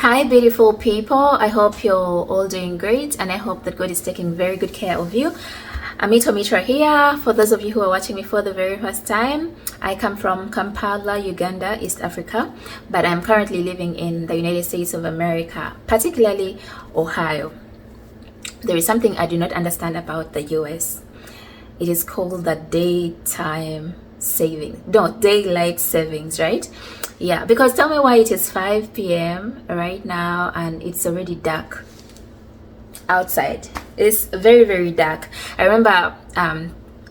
Hi, beautiful people. I hope you're all doing great, and I hope that God is taking very good care of you. Amito, Mitra here. For those of you who are watching me for the very first time, I come from Kampala, Uganda, East Africa, but I'm currently living in the United States of America, particularly Ohio. There is something I do not understand about the US. It is called the daylight savings, right? Yeah, because tell me why it is 5 p.m. right now and it's already dark outside. It's very, very dark. I remember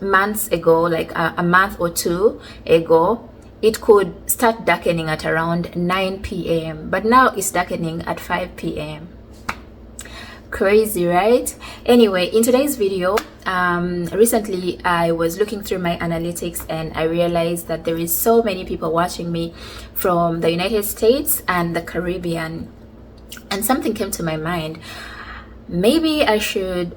months ago, like a month or two ago, it could start darkening at around 9 p.m. but now it's darkening at 5 p.m. Crazy, right? Anyway, in today's video, recently I was looking through my analytics and I realized that there is so many people watching me from the United States and the Caribbean, and something came to my mind. Maybe I should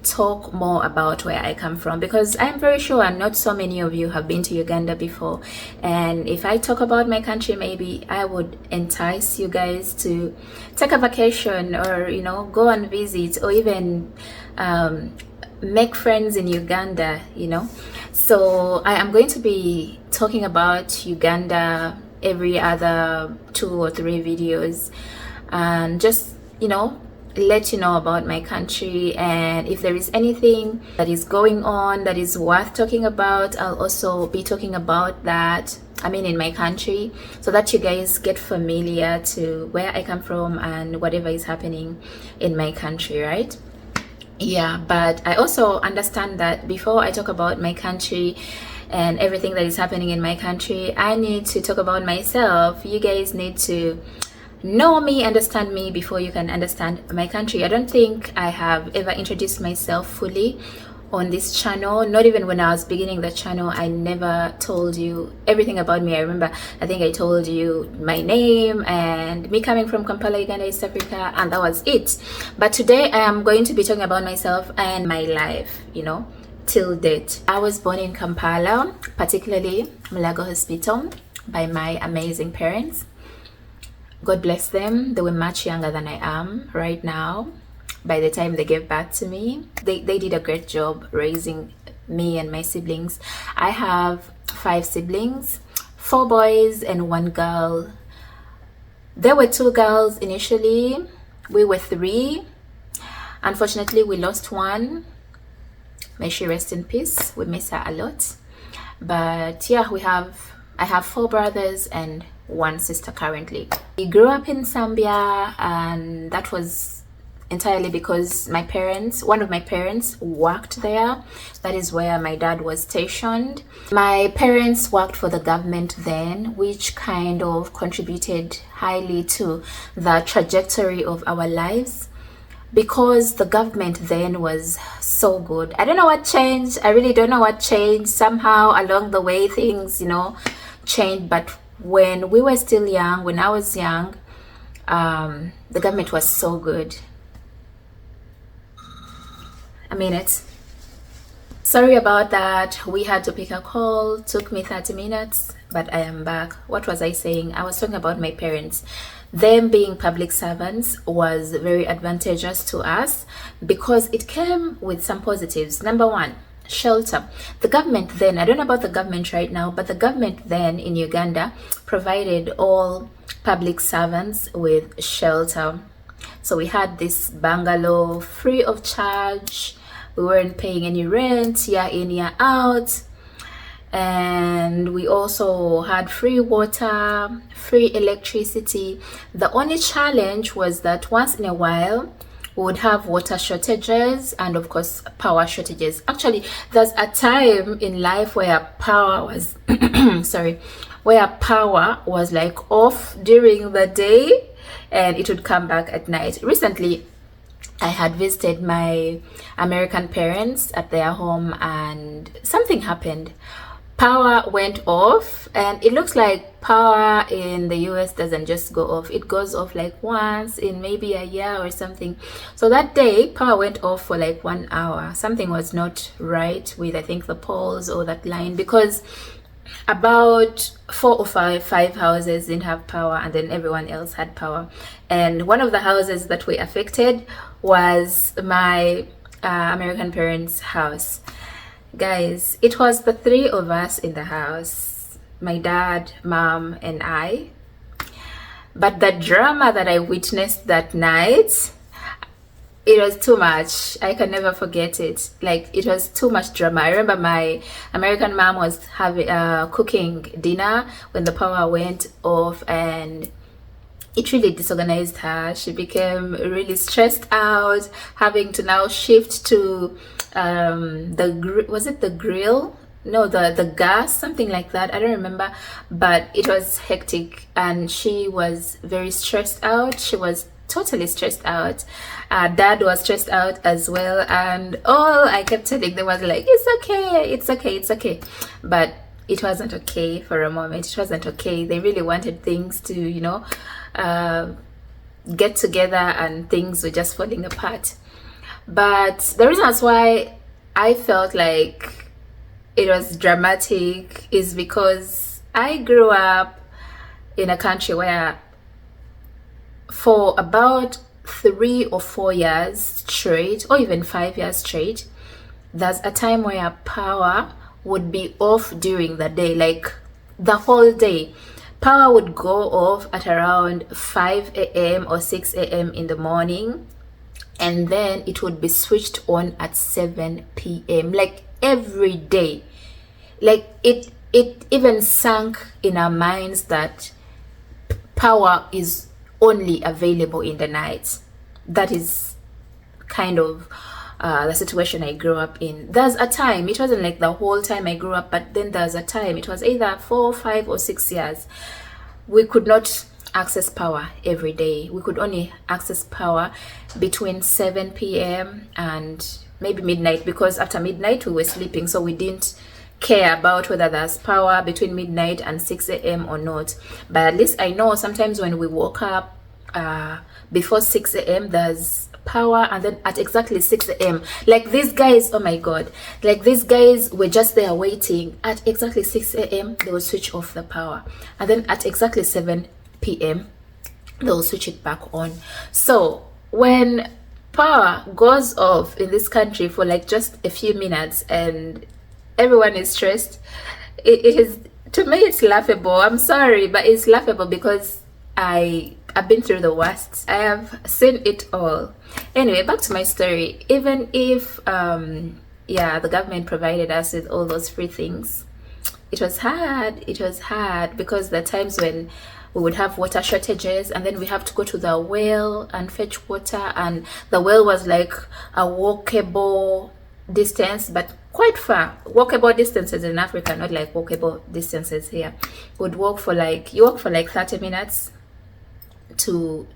talk more about where I come from, because I'm very sure not so many of you have been to Uganda before, and if I talk about my country, maybe I would entice you guys to take a vacation, or go and visit, or even make friends in Uganda. So I am going to be talking about Uganda every other 2 or 3 videos, and just let you know about my country, and if there is anything that is going on that is worth talking about, I'll also be talking about that, in my country, so that you guys get familiar to where I come from and whatever is happening in my country, right? Yeah, but I also understand that before I talk about my country and everything that is happening in my country, I need to talk about myself. You guys need to know me, understand me before you can understand my country. I don't think I have ever introduced myself fully on this channel. Not even when I was beginning the channel, I never told you everything about me. I remember, I think I told you my name and me coming from Kampala, Uganda, East Africa, and that was it. But today I am going to be talking about myself and my life, till date. I was born in Kampala, particularly Mulago Hospital, by my amazing parents. God bless them. They were much younger than I am right now. By the time they gave birth to me, they did a great job raising me and my siblings. I have 5 siblings, 4 boys and 1 girl. There were 2 girls initially. We were 3. Unfortunately, we lost 1. May she rest in peace. We miss her a lot. But yeah, I have 4 brothers and 1 sister currently. We grew up in Zambia, and that was entirely because one of my parents worked there. That is where my dad was stationed. My parents worked for the government then, which kind of contributed highly to the trajectory of our lives, because the government then was so good. I don't know what changed. I really don't know what changed. Somehow along the way things changed, but when we were still young, when I was young, the government was so good. I mean it. Sorry about that. We had to pick a call. Took me 30 minutes, but I am back. What was I saying? I was talking about my parents. Them being public servants was very advantageous to us because it came with some positives. Number 1, shelter. The government then, I don't know about the government right now, but the government then in Uganda provided all public servants with shelter. So we had this bungalow free of charge. We weren't paying any rent, year in, year out. And we also had free water, free electricity. The only challenge was that once in a while we would have water shortages and of course power shortages. Actually, there's a time in life where power was where power was like off during the day and it would come back at night. Recently I had visited my American parents at their home and something happened. Power went off, and it looks like power in the US doesn't just go off. It goes off like once in maybe a year or something. So that day power went off for like 1 hour. Something was not right with, I think, the poles or that line, because about four or five houses didn't have power, and then everyone else had power. And one of the houses that we affected was my American parents' house. Guys, it was the three of us in the house, my dad, mom, and I. But the drama that I witnessed that night, it was too much. I can never forget it. Like, it was too much drama. I remember my American mom was having cooking dinner when the power went off, and it really disorganized her. She became really stressed out, having to now shift to was it the grill? No, the gas, something like that. I don't remember, but it was hectic, and she was very stressed out. She was totally stressed out. Dad was stressed out as well, and all I kept telling them was like, it's okay, it's okay, it's okay. But it wasn't okay for a moment. It wasn't okay. They really wanted things to, you know, get together, and things were just falling apart. But the reason that's why I felt like it was dramatic is because I grew up in a country where for about 3 or 4 years straight, or even 5 years straight, there's a time where power would be off during the day, like the whole day. Power would go off at around 5 a.m. or 6 a.m. in the morning, and then it would be switched on at 7 p.m. like every day. Like it even sunk in our minds that power is only available in the night. That is kind of the situation I grew up in. There's a time, it wasn't like the whole time I grew up, but then there's a time, it was either 4, 5, or 6 years, we could not access power every day. We could only access power between 7 p.m. and maybe midnight, because after midnight we were sleeping, so we didn't care about whether there's power between midnight and 6 a.m. or not. But at least I know sometimes when we woke up before 6 a.m. there's power, and then at exactly 6 a.m. like these guys, oh my god, like these guys were just there waiting. At exactly 6 a.m. they will switch off the power, and then at exactly 7 p.m. they'll switch it back on. So when power goes off in this country for like just a few minutes and everyone is stressed, it is, to me it's laughable. I'm sorry, but it's laughable because I've been through the worst. I have seen it all. Anyway, back to my story. Even if the government provided us with all those free things, it was hard. It was hard because there are times when we would have water shortages, and then we have to go to the well and fetch water, and the well was like a walkable distance, but quite far. Walkable distances in Africa, not like walkable distances here. Would walk for like, you walk for like 30 minutes to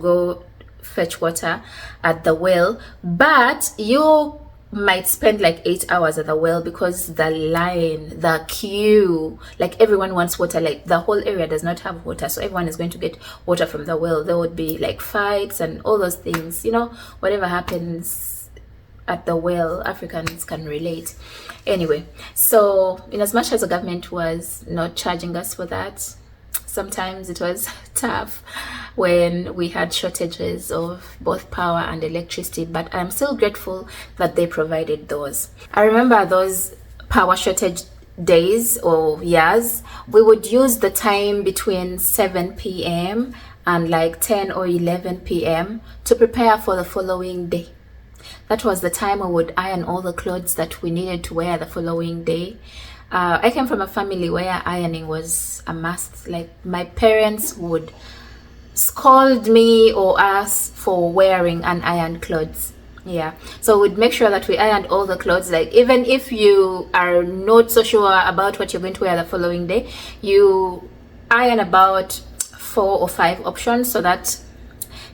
go fetch water at the well, but you might spend like 8 hours at the well because the line, the queue, like everyone wants water. Like the whole area does not have water, so everyone is going to get water from the well. There would be like fights and all those things, you know, whatever happens at the well, Africans can relate. Anyway, so in as much as the government was not charging us for that, sometimes it was tough when we had shortages of both power and electricity, but I'm still grateful that they provided those. I remember those power shortage days or years. We would use the time between 7 p.m. and like 10 or 11 p.m. to prepare for the following day. That was the time we would iron all the clothes that we needed to wear the following day. I came from a family where ironing was a must. Like my parents would scold me or us for wearing unironed clothes. Yeah, so we'd make sure that we ironed all the clothes. Like even if you are not so sure about what you're going to wear the following day, you iron about 4 or 5 options so that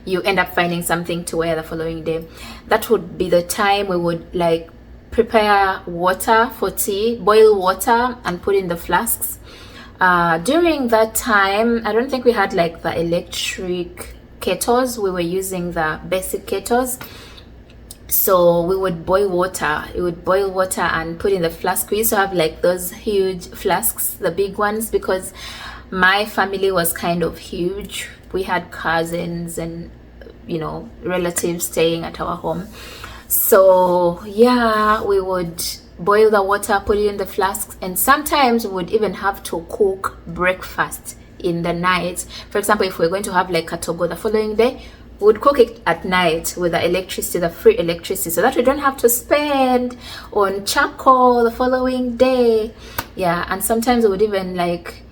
you end up finding something to wear the following day. That would be the time we would like prepare water for tea, boil water and put in the flasks. During that time, I don't think we had like the electric kettles. We were using the basic kettles, So we would boil water. We would boil water and put in the flask. We used to have like those huge flasks, the big ones, because my family was kind of huge. We had cousins and, you know, relatives staying at our home. So yeah, we would boil the water, put it in the flasks, and sometimes we would even have to cook breakfast in the night. For example, if we're going to have like a togo the following day, we would cook it at night with the electricity, the free electricity, so that we don't have to spend on charcoal the following day. Yeah, and sometimes we would even like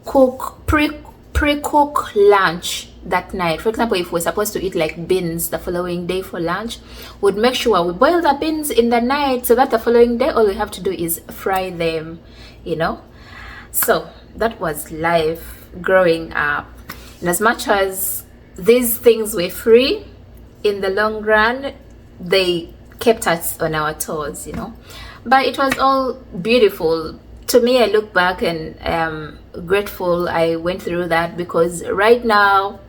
cook pre-cook lunch that night. For example, if we're supposed to eat like beans the following day for lunch, we'd make sure we boil the beans in the night so that the following day all we have to do is fry them, you know. So that was life growing up. And as much as these things were free, in the long run they kept us on our toes, you know. But it was all beautiful. To me, I look back and am grateful I went through that, because right now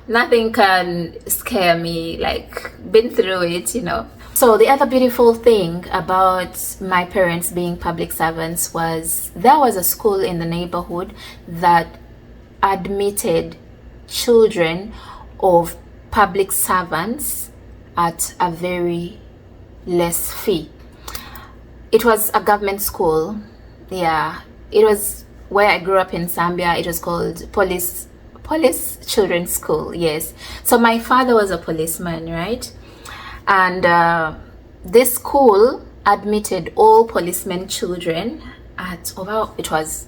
nothing can scare me. Like, been through it, you know. So the other beautiful thing about my parents being public servants was there was a school in the neighborhood that admitted children of public servants at a very less fee. It was a government school. Yeah, it was where I grew up in Zambia. It was called Police Children's School. Yes. So my father was a policeman, right? And this school admitted all policemen children at it was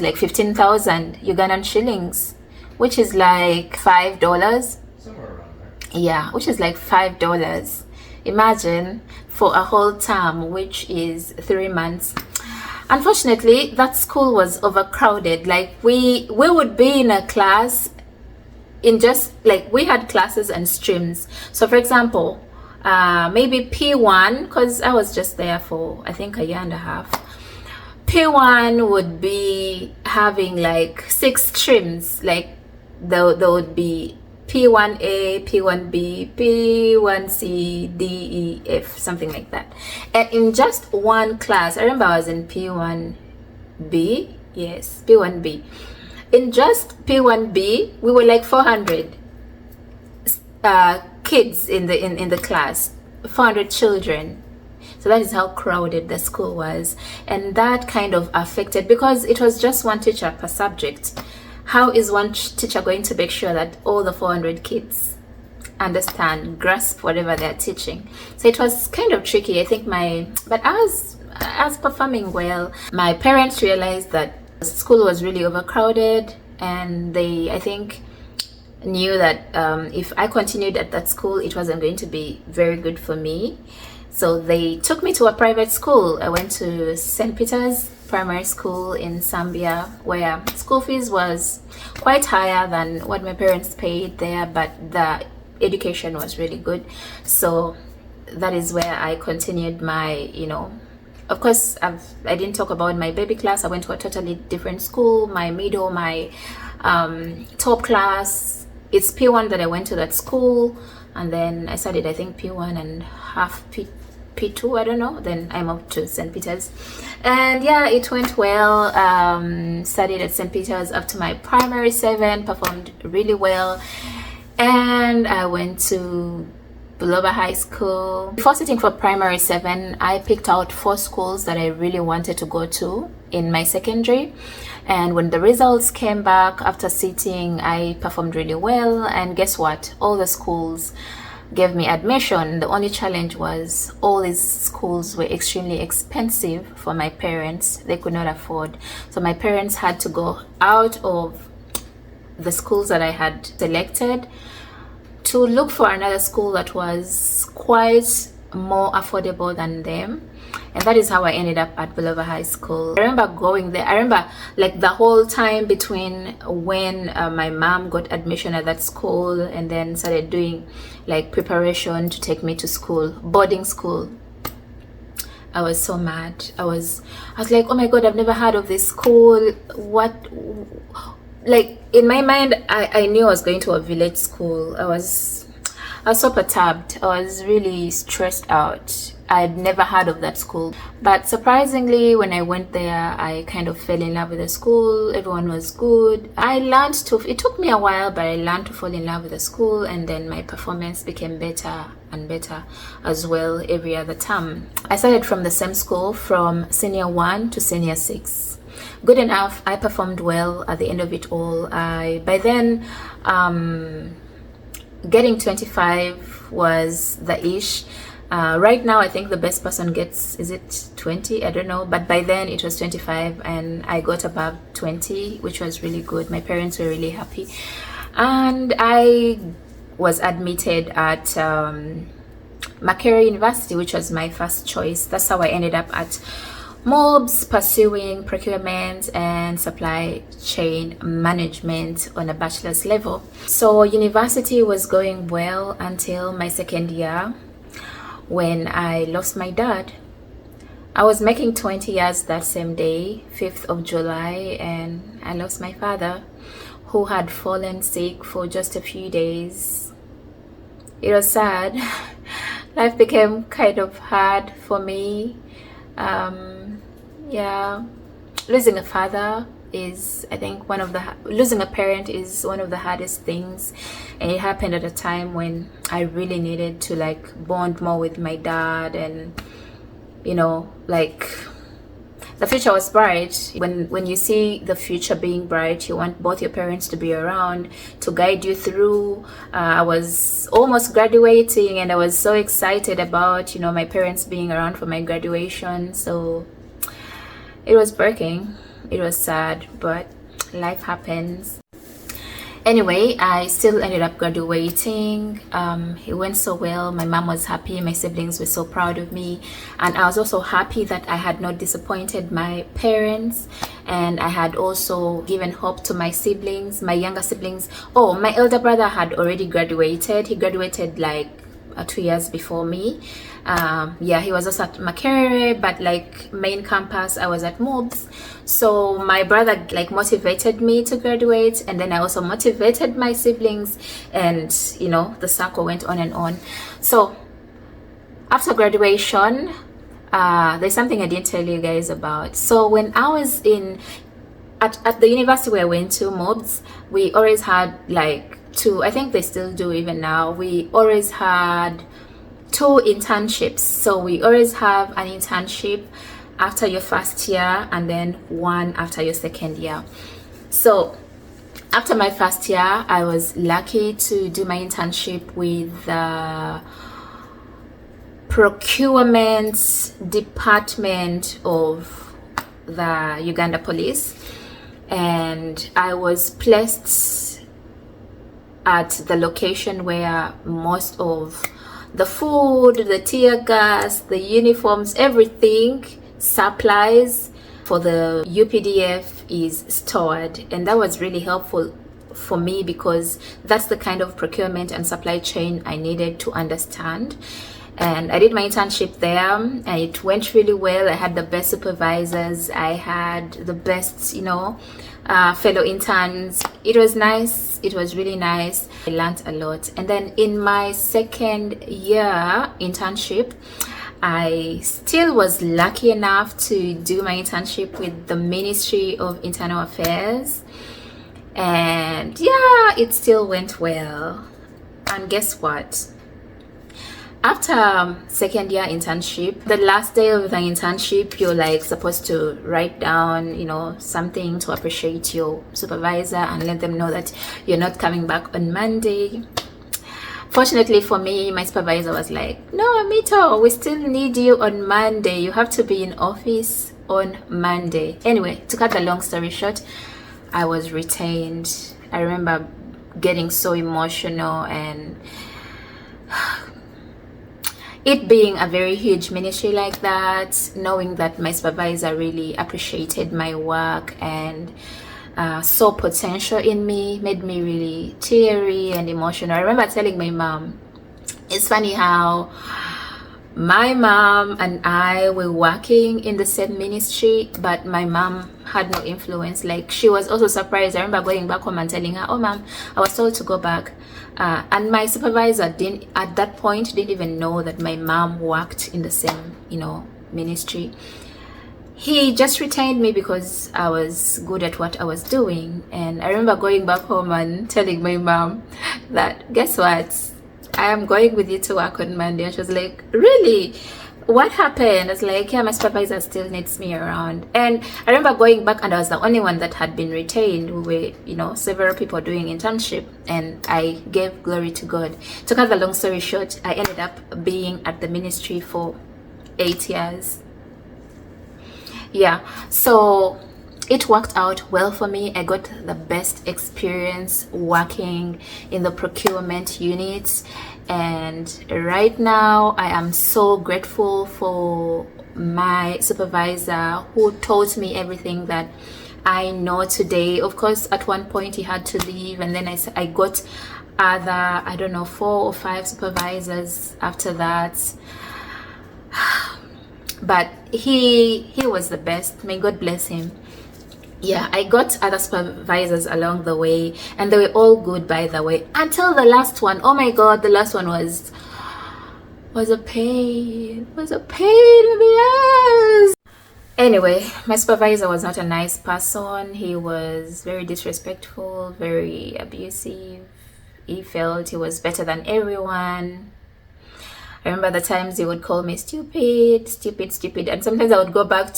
like 15,000 Ugandan shillings, which is like $5. Somewhere around there. Yeah, which is like $5. Imagine, for a whole term, which is 3 months. Unfortunately, that school was overcrowded. Like, we would be in a class in just like, we had classes and streams. So for example, maybe P1, because I was just there for I think a year and a half, P1 would be having like 6 streams. Like, there would be P1A, P1B, P1C, D, E, F, something like that. And in just one class, I remember I was in P1B. Yes, P1B. In just P1B, we were like 400 kids in the class, 400 children. So that is how crowded the school was, and that kind of affected, because it was just one teacher per subject. How is one teacher going to make sure that all the 400 kids understand, grasp whatever they're teaching? So it was kind of tricky. I think but I was performing well. My parents realized that the school was really overcrowded, and they, I think, knew that if I continued at that school, it wasn't going to be very good for me. So they took me to a private school. I went to St. Peter's Primary School in Zambia, where school fees was quite higher than what my parents paid there, but the education was really good. So that is where I continued my, you know, of course, I didn't talk about my baby class. I went to a totally different school. My middle, my top class, it's P1 that I went to that school, and then I studied, I think, P1 and half P2, I don't know. Then I moved to St. Peter's, and yeah, it went well. Studied at St. Peter's up to my primary 7, performed really well, and I went to Buloba High School. Before sitting for primary 7, I picked out 4 schools that I really wanted to go to in my secondary, and when the results came back after sitting, I performed really well, and guess what? All the schools gave me admission. The only challenge was all these schools were extremely expensive for my parents. They could not afford. So my parents had to go out of the schools that I had selected to look for another school that was quite more affordable than them. And that is how I ended up at Buloba High School. I remember going there. I remember like the whole time between when my mom got admission at that school and then started doing like preparation to take me to school, boarding school. I was so mad. I was like, oh my god, I've never heard of this school. What? Like, in my mind, I knew I was going to a village school. I I was so perturbed. I was really stressed out. I'd never heard of that school. But surprisingly, when I went there, I kind of fell in love with the school. Everyone was good. It took me a while, but I learned to fall in love with the school, and then my performance became better and better as well every other term. I started from the same school from senior 1 to senior 6. Good enough, I performed well at the end of it all. By then, getting 25 was the ish. Right now I think the best person gets, is it 20? I don't know, but by then it was 25 and I got above 20, which was really good. My parents were really happy, and I was admitted at Makerere University, which was my first choice. That's how I ended up at MOBS, pursuing procurement and supply chain management on a bachelor's level. So university was going well until my second year, when I lost my dad. I was making 20 years that same day, 5th of July, and I lost my father, who had fallen sick for just a few days. It was sad. Life became kind of hard for me. Yeah, losing a father is, I think, losing a parent is one of the hardest things, and it happened at a time when I really needed to like bond more with my dad, and you know, like the future was bright. When you see the future being bright, you want both your parents to be around to guide you through. I was almost graduating, and I was so excited about, you know, my parents being around for my graduation. So it was breaking. It was sad, but life happens. Anyway, I still ended up graduating. It went so well. My mom was happy. My siblings were so proud of me. And I was also happy that I had not disappointed my parents. And I had also given hope to my siblings, my younger siblings. Oh, my elder brother had already graduated. He graduated like 2 years before me. Yeah, he was also at Makerere, but like main campus, I was at MOBS. So my brother like motivated me to graduate, and then I also motivated my siblings, and you know, the circle went on and on. So after graduation, there's something I didn't tell you guys about. So when I was at the university where I went to, MOBS, we always had like two, I think they still do even now, we always had 2 internships. So we always have an internship after your first year, and then one after your second year. So after my first year, I was lucky to do my internship with the procurement department of the Uganda police, and I was placed at the location where most of the food, the tear gas, the uniforms, everything, supplies for the UPDF is stored. And that was really helpful for me, because that's the kind of procurement and supply chain I needed to understand. And I did my internship there, and it went really well. I had the best supervisors, I had the best, you know, fellow interns. It was nice. It was really nice. I learned a lot. And then in my second year internship, I still was lucky enough to do my internship with the Ministry of Internal Affairs, and yeah, it still went well. And guess what? After second year internship, the last day of the internship, you're like supposed to write down, you know, something to appreciate your supervisor and let them know that you're not coming back on Monday. Fortunately for me, my supervisor was like, no, Amito, we still need you on Monday. You have to be in office on Monday. Anyway, to cut the long story short, I was retained. I remember getting so emotional, and it being a very huge ministry like that, knowing that my supervisor really appreciated my work and saw potential in me, made me really teary and emotional. I remember telling my mom, it's funny how My mom and I were working in the same ministry, but my mom had no influence. Like, she was also surprised. I remember going back home and telling her, "Oh, mom, I was told to go back." And my supervisor didn't, at that point, didn't even know that my mom worked in the same, ministry. He just retained me because I was good at what I was doing. And I remember going back home and telling my mom that, guess what? I am going with you to work on Monday. And she was like, really? What happened? I was like, yeah, my supervisor still needs me around. And I remember going back, and I was the only one that had been retained. We were, several people doing internship, and I gave glory to God. To cut the long story short, I ended up being at the ministry for 8 years. Yeah, so it worked out well for me. I got the best experience working in the procurement unit, and right now I am so grateful for my supervisor who taught me everything that I know today. Of course, at one point he had to leave, and then I got other, I don't know, 4 or 5 supervisors after that. But he was the best. May God bless him. Yeah, I got other supervisors along the way, and they were all good, by the way, until the last one. Oh my God, the last one was a pain. Was a pain in the ass. Anyway, my supervisor was not a nice person. He was very disrespectful, very abusive. He felt he was better than everyone. I remember the times he would call me stupid, and sometimes I would go back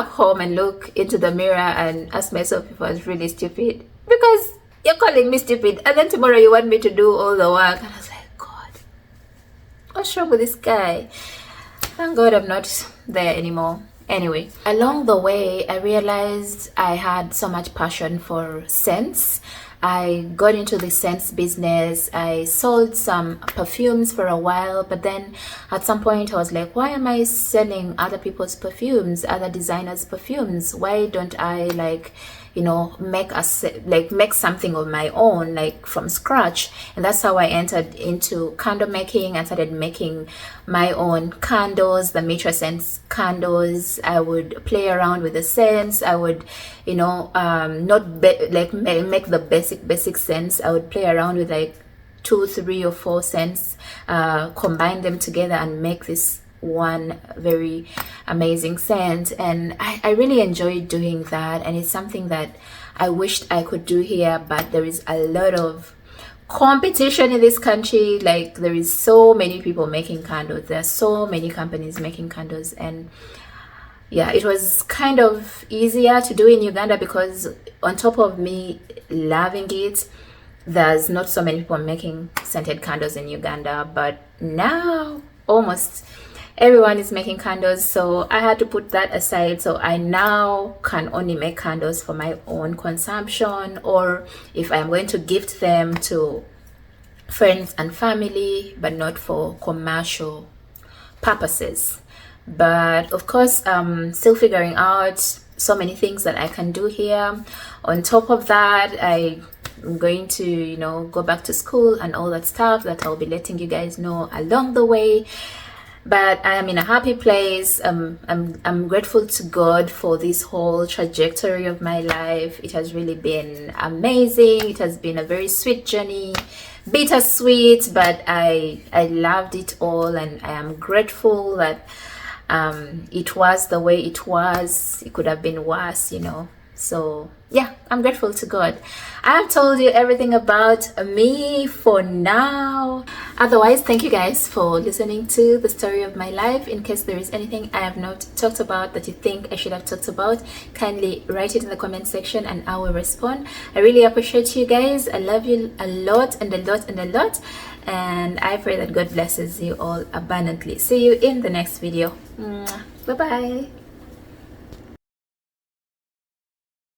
home and look into the mirror and ask myself if I was really stupid, because you're calling me stupid and then tomorrow you want me to do all the work. And I was like, God, what's wrong with this guy? Thank God I'm not there anymore. Anyway, along the way, I realized I had so much passion for scents. I got into the scents business. I sold some perfumes for a while, but then at some point I was like, why am I selling other people's perfumes, other designers' perfumes? Why don't I make something of my own, like from scratch? And that's how I entered into candle making. I started making my own candles, the Mitra scents candles. I would play around with the scents. I would make the basic scents. I would play around with like 2, 3 or 4 scents, combine them together and make this one very amazing scent. And I really enjoyed doing that, and it's something that I wished I could do here, but there is a lot of competition in this country. Like, there is so many people making candles, there are so many companies making candles, and yeah, it was kind of easier to do in Uganda because on top of me loving it, there's not so many people making scented candles in Uganda. But now almost everyone is making candles, so I had to put that aside. So I now can only make candles for my own consumption, or if I'm going to gift them to friends and family, but not for commercial purposes. But of course, still figuring out so many things that I can do here. On top of that, I'm going to go back to school and all that stuff that I'll be letting you guys know along the way. But I am in a happy place. I'm grateful to God for this whole trajectory of my life. It has really been amazing. It has been a very sweet journey, bittersweet, but I loved it all, and I am grateful that it was the way it was. It could have been worse, So yeah, I'm grateful to God. I have told you everything about me for now. Otherwise, thank you guys for listening to the story of my life. In case there is anything I have not talked about that you think I should have talked about, kindly write it in the comment section and I will respond. I really appreciate you guys. I love you a lot and a lot and a lot. And I pray that God blesses you all abundantly. See you in the next video. Bye bye.